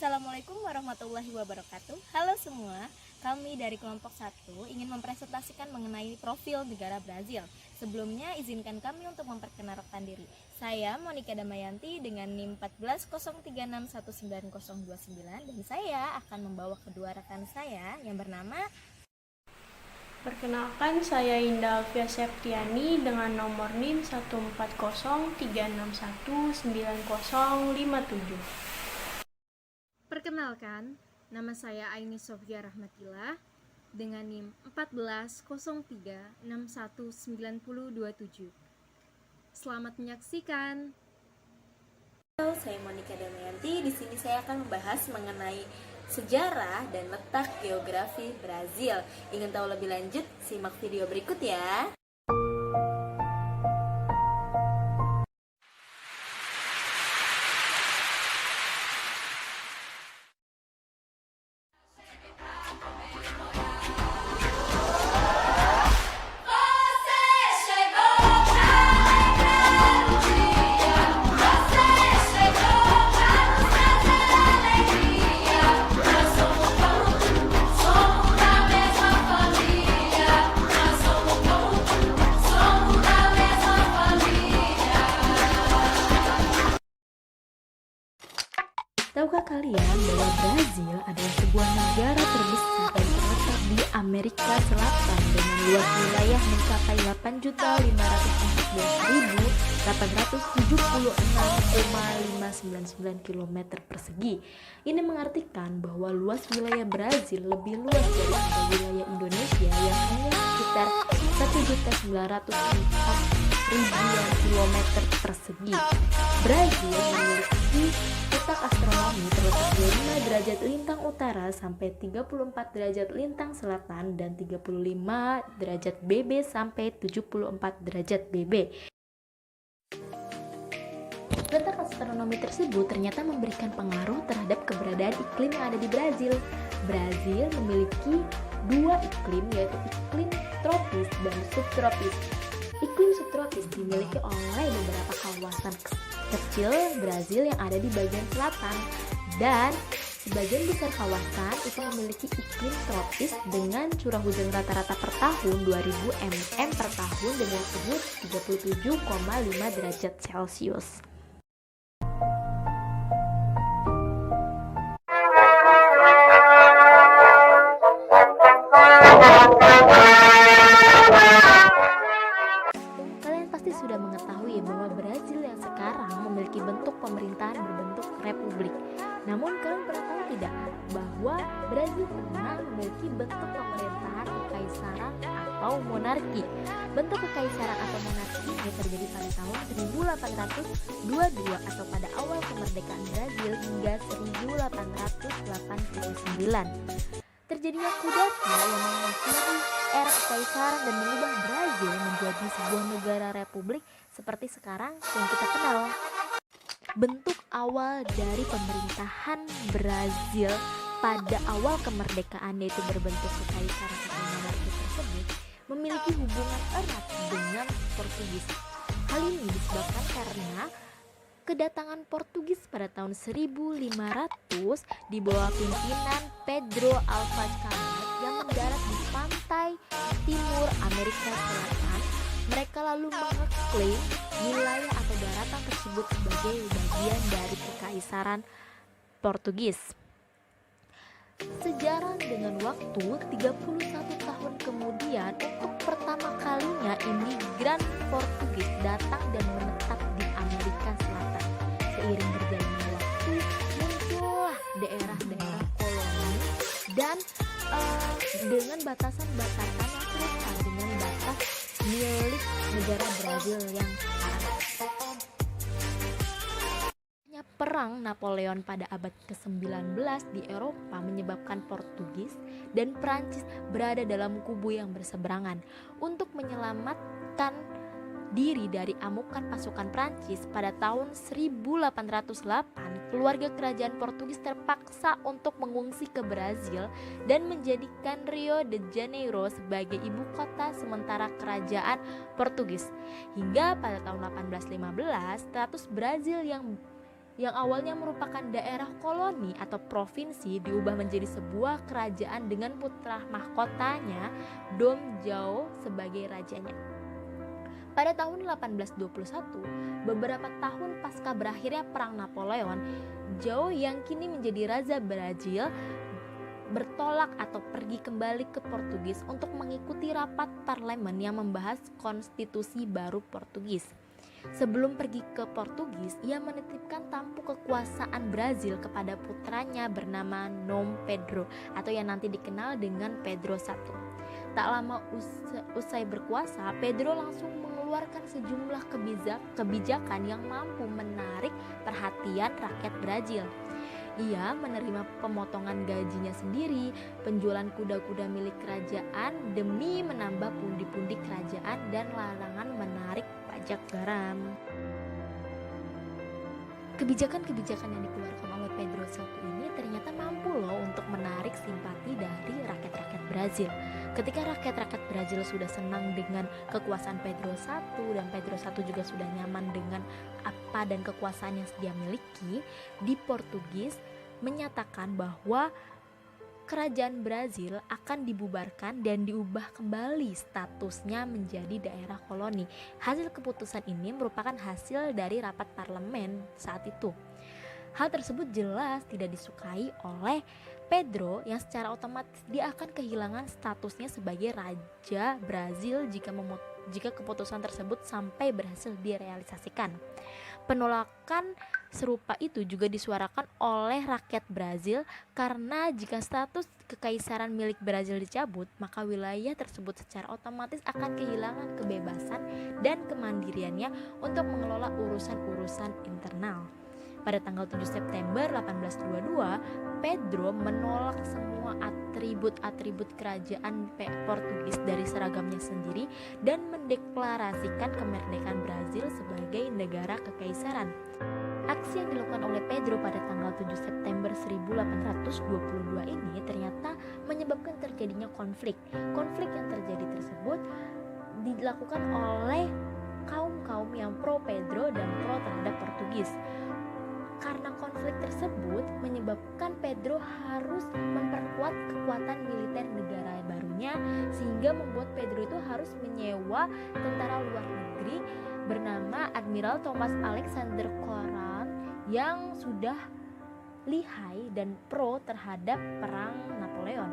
Assalamualaikum warahmatullahi wabarakatuh. Halo semua, kami dari kelompok 1 ingin mempresentasikan mengenai profil negara Brazil. Sebelumnya izinkan kami untuk memperkenalkan diri. Saya Monica Damayanti dengan NIM 1403619029 dan saya akan membawa kedua rekan saya yang bernama. Perkenalkan, saya Indah Alfia Septiani dengan nomor NIM 1403619057. Perkenalkan, nama saya Aini Sofia Rahmatillah dengan NIM 1403619027. Selamat menyaksikan. Halo, saya Monica Damayanti. Di sini saya akan membahas mengenai sejarah dan letak geografi Brazil. Ingin tahu lebih lanjut? Simak video berikut ya. Tahukah kalian bahwa Brazil adalah sebuah negara terbesar dan terletak di Amerika Selatan dengan luas wilayah mencapai 8.514.876,599 km persegi. Ini mengartikan bahwa luas wilayah Brazil lebih luas daripada wilayah Indonesia yang hanya sekitar 1.904.000 km persegi. Brazil memiliki letak astronomi terletak di 5 derajat lintang utara sampai 34 derajat lintang selatan dan 35 derajat BB sampai 74 derajat BB. Letak astronomi tersebut ternyata memberikan pengaruh terhadap keberadaan iklim yang ada di Brazil. Brazil memiliki dua iklim, yaitu iklim tropis dan subtropis. Iklim subtropis dimiliki oleh beberapa kawasan kecil Brazil yang ada di bagian selatan, dan sebagian besar kawasan itu memiliki iklim tropis dengan curah hujan rata-rata per tahun 2000 mm per tahun dengan suhu 37,5 derajat Celcius. Pasti sudah mengetahui bahwa Brazil yang sekarang memiliki bentuk pemerintahan berbentuk republik. Namun kalian pernah tahu tidak bahwa Brazil pernah memiliki bentuk pemerintahan kekaisaran atau monarki. Bentuk kekaisaran atau monarki ini terjadi pada tahun 1822 atau pada awal kemerdekaan Brazil hingga 1889. Terjadinya kudeta yang mengakhiri era kekaisaran dan mengubah Brazil menjadi sebuah negara republik seperti sekarang yang kita kenal. Bentuk awal dari pemerintahan Brazil pada awal kemerdekaan, yaitu berbentuk kekaisaran atau monarki tersebut, memiliki hubungan erat dengan Portugis. Hal ini disebabkan karena kedatangan Portugis pada tahun 1500 di bawah pimpinan Pedro Alves Cabral yang mendarat di pantai timur Amerika Selatan. Mereka lalu mengeklaim wilayah atau daratan tersebut sebagai bagian dari kekaisaran Portugis. Sejalan dengan waktu, 31 tahun kemudian, untuk pertama kalinya imigran Portugis datang dan menetap di Amerika Selatan. Seiring berjalannya waktu, muncullah daerah-daerah koloni dan dengan batasan-batasan yang serupa dengan batas milik negara Brazil yang sekarang. Perang Napoleon pada abad ke-19 di Eropa menyebabkan Portugis dan Prancis berada dalam kubu yang berseberangan. Untuk menyelamatkan diri dari amukan pasukan Prancis pada tahun 1808, keluarga kerajaan Portugis terpaksa untuk mengungsi ke Brazil dan menjadikan Rio de Janeiro sebagai ibu kota sementara kerajaan Portugis. Hingga pada tahun 1815, status Brazil yang awalnya merupakan daerah koloni atau provinsi diubah menjadi sebuah kerajaan dengan putra mahkotanya Dom Zhao sebagai rajanya. Pada tahun 1821, beberapa tahun pasca berakhirnya Perang Napoleon, Zhao yang kini menjadi Raja Brazil bertolak atau pergi kembali ke Portugis untuk mengikuti rapat parlemen yang membahas konstitusi baru Portugis. Sebelum pergi ke Portugis, ia menitipkan tampuk kekuasaan Brazil kepada putranya bernama Dom Pedro atau yang nanti dikenal dengan Pedro I. Tak lama usai berkuasa, Pedro langsung mengeluarkan sejumlah kebijakan yang mampu menarik perhatian rakyat Brazil. Ia menerima pemotongan gajinya sendiri, penjualan kuda-kuda milik kerajaan demi menambah pundi-pundi kerajaan, dan larangan menarik pajak garam. Kebijakan-kebijakan yang dikeluarkan oleh Pedro I ini ternyata mampu loh untuk menarik simpati dari rakyat-rakyat Brazil. Ketika rakyat-rakyat Brazil sudah senang dengan kekuasaan Pedro I dan Pedro I juga sudah nyaman dengan apa dan kekuasaan yang dia miliki, di Portugis menyatakan bahwa kerajaan Brazil akan dibubarkan dan diubah kembali statusnya menjadi daerah koloni. Hasil keputusan ini merupakan hasil dari rapat parlemen saat itu. Hal tersebut jelas tidak disukai oleh Pedro yang secara otomatis dia akan kehilangan statusnya sebagai Raja Brazil jika keputusan tersebut sampai berhasil direalisasikan. Penolakan serupa itu juga disuarakan oleh rakyat Brazil karena jika status kekaisaran milik Brazil dicabut, maka wilayah tersebut secara otomatis akan kehilangan kebebasan dan kemandiriannya untuk mengelola urusan-urusan internal. Pada tanggal 7 September 1822, Pedro menolak semua atribut-atribut kerajaan Portugis dari seragamnya sendiri dan mendeklarasikan kemerdekaan Brazil sebagai negara kekaisaran. Aksi yang dilakukan oleh Pedro pada tanggal 7 September 1822 ini ternyata menyebabkan terjadinya konflik. Konflik yang terjadi tersebut dilakukan oleh kaum-kaum yang pro Pedro dan pro terhadap Portugis. Karena konflik tersebut menyebabkan Pedro harus memperkuat kekuatan militer negara barunya, sehingga membuat Pedro itu harus menyewa tentara luar negeri bernama Admiral Thomas Alexander Coran yang sudah lihai dan pro terhadap perang Napoleon.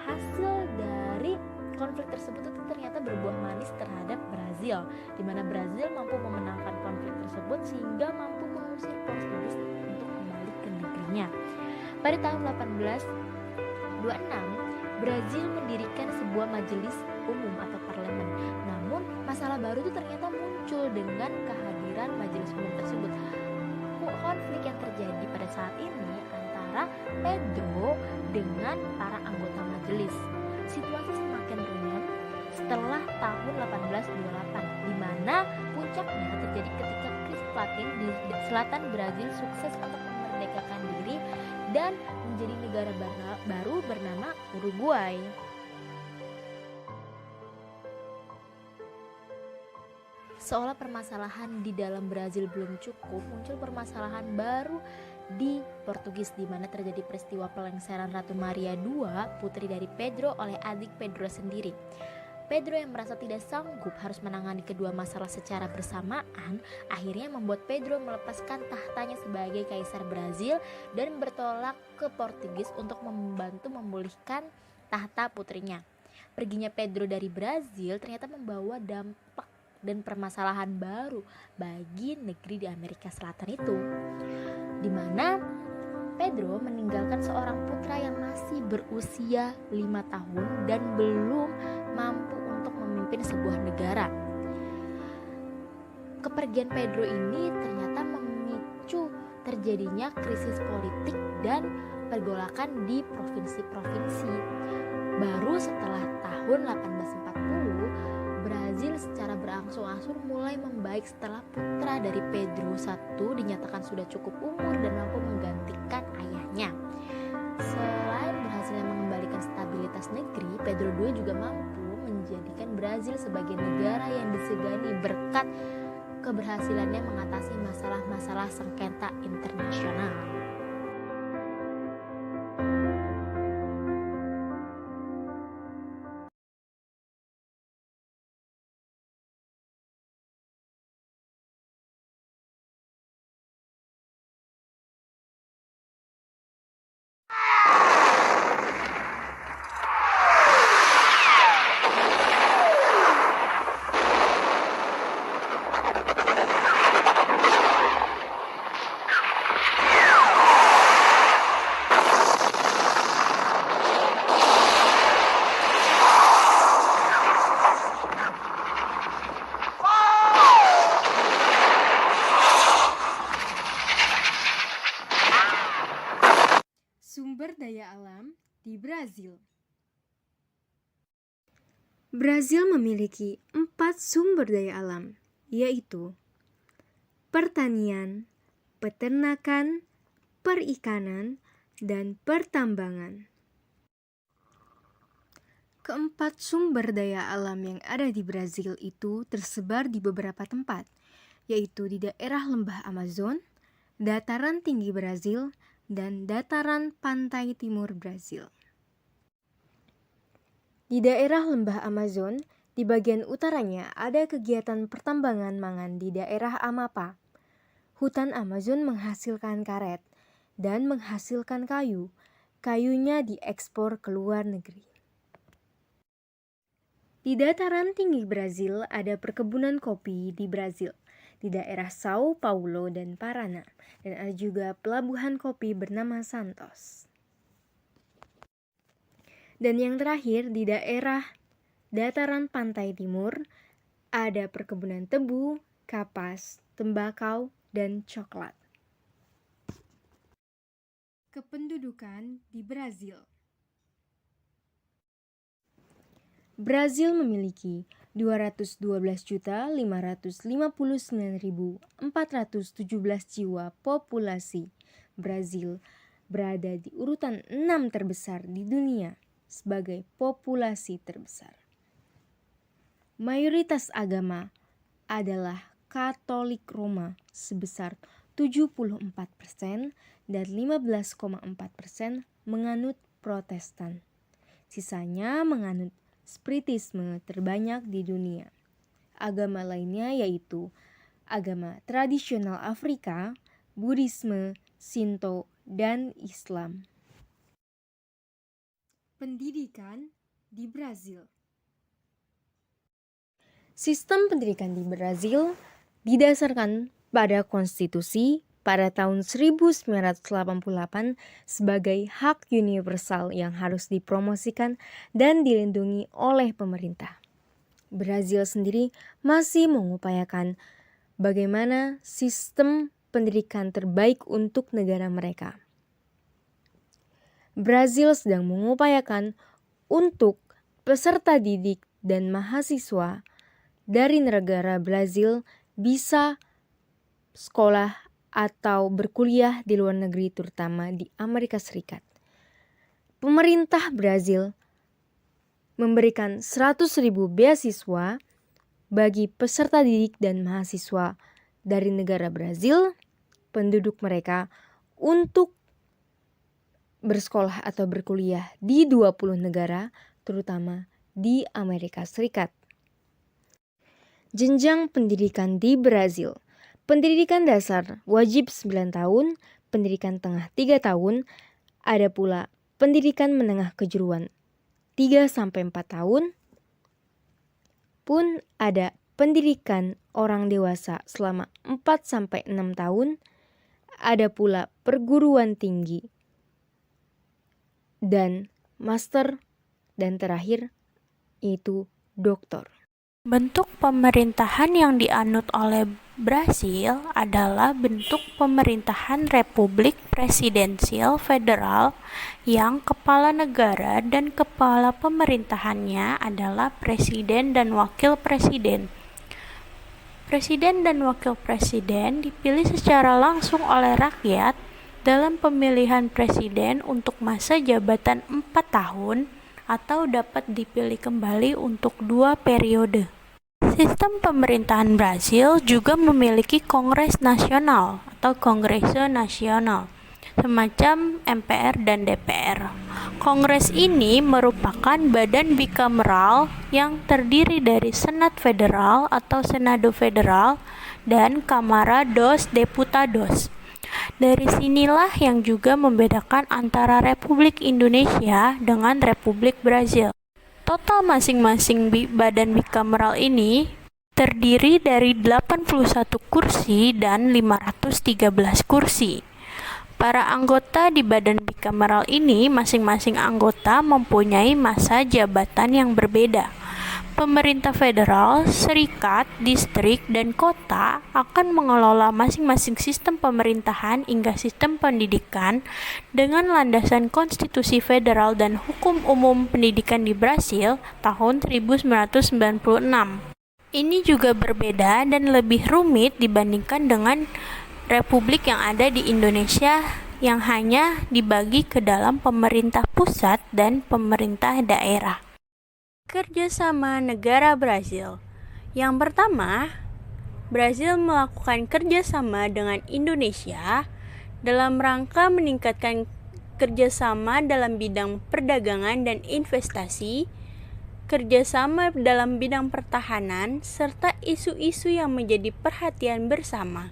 Hasil dari konflik tersebut itu ternyata berbuah manis terhadap Brazil, di mana Brazil mampu memenangkan konflik tersebut sehingga mampu mengusir Portugis untuk kembali ke negerinya. Pada tahun 1826, Brazil mendirikan sebuah majelis umum atau parlemen. Namun masalah baru itu ternyata muncul dengan kehadiran majelis umum tersebut. Konflik yang terjadi pada saat ini antara Pedro dengan para anggota majelis. Situasi semakin runyam setelah tahun 1828, di mana puncaknya terjadi ketika Chris Platin di selatan Brazil sukses untuk memerdekakan diri dan menjadi negara baru bernama Uruguay. Seolah permasalahan di dalam Brazil belum cukup, muncul permasalahan baru di Portugis, di mana terjadi peristiwa pelengseran Ratu Maria II, putri dari Pedro, oleh adik Pedro sendiri. Pedro yang merasa tidak sanggup harus menangani kedua masalah secara bersamaan, akhirnya membuat Pedro melepaskan tahtanya sebagai kaisar Brazil dan bertolak ke Portugis untuk membantu memulihkan tahta putrinya. Perginya Pedro dari Brazil ternyata membawa dampak dan permasalahan baru bagi negeri di Amerika Selatan itu, di mana Pedro meninggalkan seorang putra yang masih berusia 5 tahun dan belum mampu untuk memimpin sebuah negara. Kepergian Pedro ini ternyata memicu terjadinya krisis politik dan pergolakan di provinsi-provinsi. Baru setelah tahun 1840, Brazil secara berangsur-angsur mulai membaik setelah putra dari Pedro I dinyatakan sudah cukup umur dan mampu menggantikan ayahnya. Selain berhasil mengembalikan stabilitas negeri, Pedro II juga mampu menjadikan Brazil sebagai negara yang disegani berkat keberhasilannya mengatasi masalah-masalah sengketa internasional. Sumber daya alam di Brazil. Brazil memiliki 4 sumber daya alam, yaitu pertanian, peternakan, perikanan, dan pertambangan. Keempat sumber daya alam yang ada di Brazil itu tersebar di beberapa tempat, yaitu di daerah lembah Amazon, dataran tinggi Brazil, dan dataran pantai timur Brazil. Di daerah lembah Amazon, di bagian utaranya ada kegiatan pertambangan mangan di daerah Amapá. Hutan Amazon menghasilkan karet dan menghasilkan kayu. Kayunya diekspor ke luar negeri. Di dataran tinggi Brazil ada perkebunan kopi di Brazil, di daerah Sao Paulo dan Paraná, dan ada juga pelabuhan kopi bernama Santos. Dan yang terakhir, di daerah dataran pantai timur ada perkebunan tebu, kapas, tembakau, dan coklat. Kependudukan di Brazil. Brazil memiliki 212.559.417 jiwa populasi. Brazil berada di urutan 6 terbesar di dunia sebagai populasi terbesar. Mayoritas agama adalah Katolik Roma sebesar 74% dan 15,4% menganut Protestan. Sisanya menganut Spiritisme terbanyak di dunia. Agama lainnya yaitu agama tradisional Afrika, Buddhisme, Shinto, dan Islam. Pendidikan di Brazil. Sistem pendidikan di Brazil didasarkan pada konstitusi pada tahun 1988 sebagai hak universal yang harus dipromosikan dan dilindungi oleh pemerintah. Brazil sendiri masih mengupayakan bagaimana sistem pendidikan terbaik untuk negara mereka. Brazil sedang mengupayakan untuk peserta didik dan mahasiswa dari negara Brazil bisa sekolah atau berkuliah di luar negeri, terutama di Amerika Serikat. Pemerintah Brazil memberikan 100.000 beasiswa bagi peserta didik dan mahasiswa dari negara Brazil, penduduk mereka, untuk bersekolah atau berkuliah di 20 negara, terutama di Amerika Serikat. Jenjang pendidikan di Brazil. Pendidikan dasar wajib 9 tahun, pendidikan tengah 3 tahun, ada pula pendidikan menengah kejuruan 3-4 tahun, pun ada pendidikan orang dewasa selama 4-6 tahun, ada pula perguruan tinggi, dan master, dan terakhir yaitu doktor. Bentuk pemerintahan yang dianut oleh Brasil adalah bentuk pemerintahan republik presidensial federal yang kepala negara dan kepala pemerintahannya adalah presiden dan wakil presiden. Presiden dan wakil presiden dipilih secara langsung oleh rakyat dalam pemilihan presiden untuk masa jabatan 4 tahun atau dapat dipilih kembali untuk 2 periode. Sistem pemerintahan Brasil juga memiliki Kongres Nasional atau Kongreso Nasional, semacam MPR dan DPR. Kongres ini merupakan badan bikameral yang terdiri dari Senat Federal atau Senado Federal dan Câmara dos Deputados. Dari sinilah yang juga membedakan antara Republik Indonesia dengan Republik Brasil. Total masing-masing badan bikameral ini terdiri dari 81 kursi dan 513 kursi. Para anggota di badan bikameral ini masing-masing anggota mempunyai masa jabatan yang berbeda. Pemerintah federal, serikat, distrik, dan kota akan mengelola masing-masing sistem pemerintahan hingga sistem pendidikan dengan landasan konstitusi federal dan hukum umum pendidikan di Brasil tahun 1996. Ini juga berbeda dan lebih rumit dibandingkan dengan republik yang ada di Indonesia yang hanya dibagi ke dalam pemerintah pusat dan pemerintah daerah. Kerjasama negara Brasil. Yang pertama, Brasil melakukan kerjasama dengan Indonesia dalam rangka meningkatkan kerjasama dalam bidang perdagangan dan investasi, kerjasama dalam bidang pertahanan, serta isu-isu yang menjadi perhatian bersama.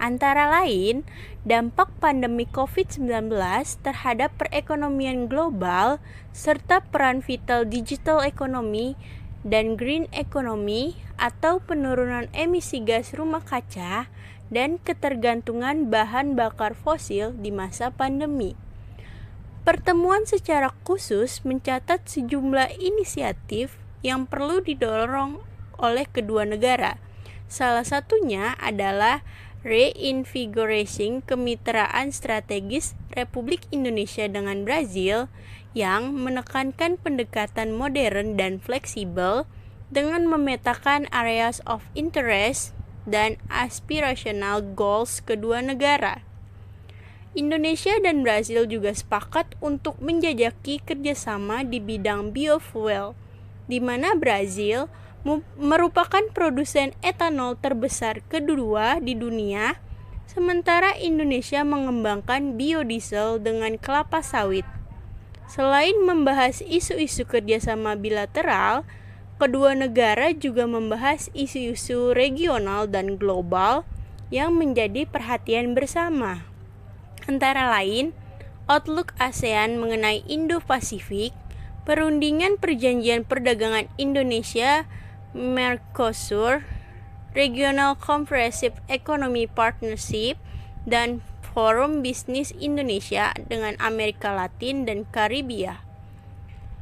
Antara lain, dampak pandemi COVID-19 terhadap perekonomian global, serta peran vital digital ekonomi dan green economy atau penurunan emisi gas rumah kaca dan ketergantungan bahan bakar fosil di masa pandemi. Pertemuan secara khusus mencatat sejumlah inisiatif yang perlu didorong oleh kedua negara. Salah satunya adalah reinvigorating kemitraan strategis Republik Indonesia dengan Brasil yang menekankan pendekatan modern dan fleksibel dengan memetakan areas of interest dan aspirational goals kedua negara. Indonesia dan Brasil juga sepakat untuk menjajaki kerjasama di bidang biofuel, di mana Brasil merupakan produsen etanol terbesar kedua di dunia, sementara Indonesia mengembangkan biodiesel dengan kelapa sawit. Selain membahas isu-isu kerjasama bilateral, kedua negara juga membahas isu-isu regional dan global yang menjadi perhatian bersama. Antara lain, Outlook ASEAN mengenai Indo-Pasifik, perundingan perjanjian perdagangan Indonesia Mercosur, Regional Comprehensive Economy Partnership, dan Forum Bisnis Indonesia dengan Amerika Latin dan Karibia.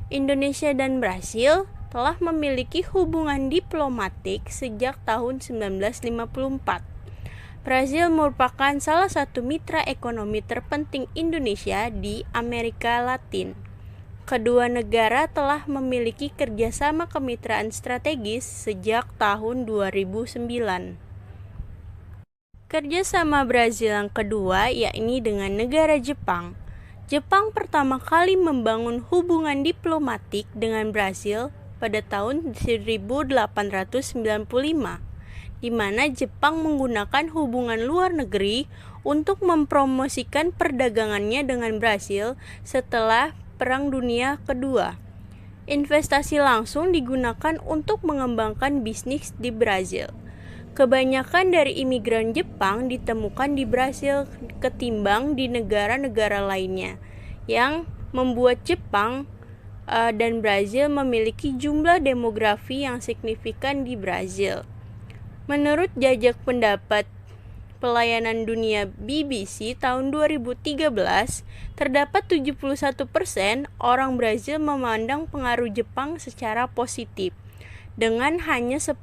Indonesia dan Brasil telah memiliki hubungan diplomatik sejak tahun 1954. Brasil merupakan salah satu mitra ekonomi terpenting Indonesia di Amerika Latin. Kedua negara telah memiliki kerjasama kemitraan strategis sejak tahun 2009. Kerjasama Brasil yang kedua yakni dengan negara Jepang. Jepang pertama kali membangun hubungan diplomatik dengan Brasil pada tahun 1895, di mana Jepang menggunakan hubungan luar negeri untuk mempromosikan perdagangannya dengan Brasil setelah Perang Dunia Kedua. Investasi langsung digunakan untuk mengembangkan bisnis di Brasil. Kebanyakan dari imigran Jepang ditemukan di Brasil ketimbang di negara-negara lainnya, yang membuat Jepang dan Brasil memiliki jumlah demografi yang signifikan di Brasil. Menurut jajak pendapat Pelayanan Dunia BBC tahun 2013, terdapat 71% orang Brasil memandang pengaruh Jepang secara positif, dengan hanya 10%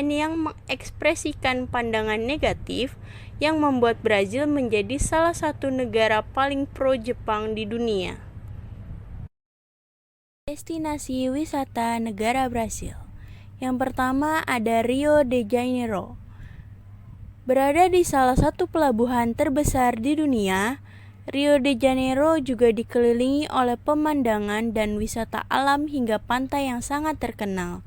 yang mengekspresikan pandangan negatif, yang membuat Brasil menjadi salah satu negara paling pro-Jepang di dunia. Destinasi wisata negara Brasil. Yang pertama ada Rio de Janeiro. Berada di salah satu pelabuhan terbesar di dunia, Rio de Janeiro juga dikelilingi oleh pemandangan dan wisata alam hingga pantai yang sangat terkenal.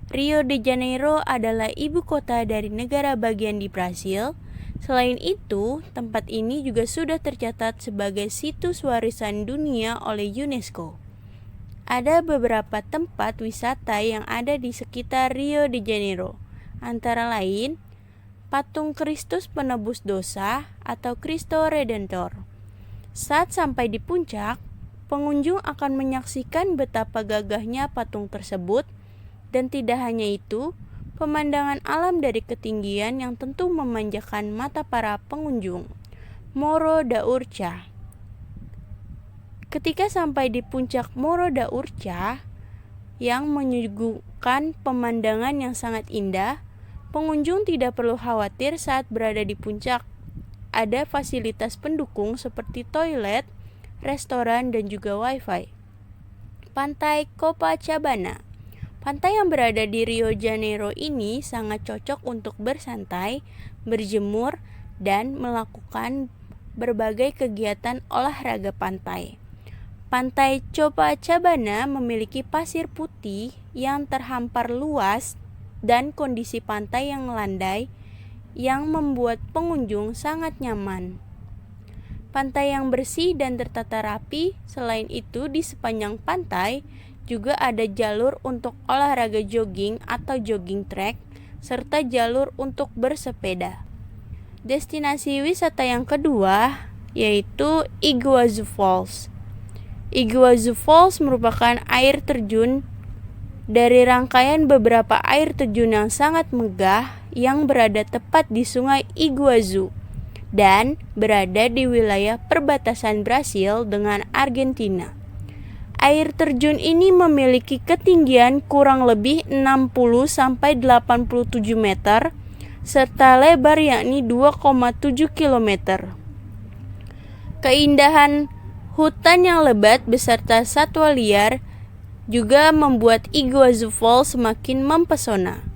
Rio de Janeiro adalah ibu kota dari negara bagian di Brasil. Selain itu, tempat ini juga sudah tercatat sebagai situs warisan dunia oleh UNESCO. Ada beberapa tempat wisata yang ada di sekitar Rio de Janeiro, antara lain patung Kristus penebus dosa atau Cristo Redentor. Saat sampai di puncak, pengunjung akan menyaksikan betapa gagahnya patung tersebut. Dan tidak hanya itu, pemandangan alam dari ketinggian yang tentu memanjakan mata para pengunjung. Morro da Urca. Ketika sampai di puncak Morro da Urca, yang menyuguhkan pemandangan yang sangat indah, pengunjung tidak perlu khawatir saat berada di puncak. Ada fasilitas pendukung seperti toilet, restoran, dan juga wifi. Pantai Copacabana. Pantai yang berada di Rio de Janeiro ini sangat cocok untuk bersantai, berjemur, dan melakukan berbagai kegiatan olahraga pantai. Pantai Copacabana memiliki pasir putih yang terhampar luas dan kondisi pantai yang landai yang membuat pengunjung sangat nyaman. Pantai yang bersih dan tertata rapi. Selain itu, di sepanjang pantai juga ada jalur untuk olahraga jogging atau jogging track, serta jalur untuk bersepeda. Destinasi wisata yang kedua yaitu Iguazu Falls. Iguazu Falls merupakan air terjun dari rangkaian beberapa air terjun yang sangat megah yang berada tepat di Sungai Iguazu dan berada di wilayah perbatasan Brasil dengan Argentina. Air terjun ini memiliki ketinggian kurang lebih 60-87 meter serta lebar yakni 2,7 km. Keindahan hutan yang lebat beserta satwa liar juga membuat Iguazu Falls semakin mempesona.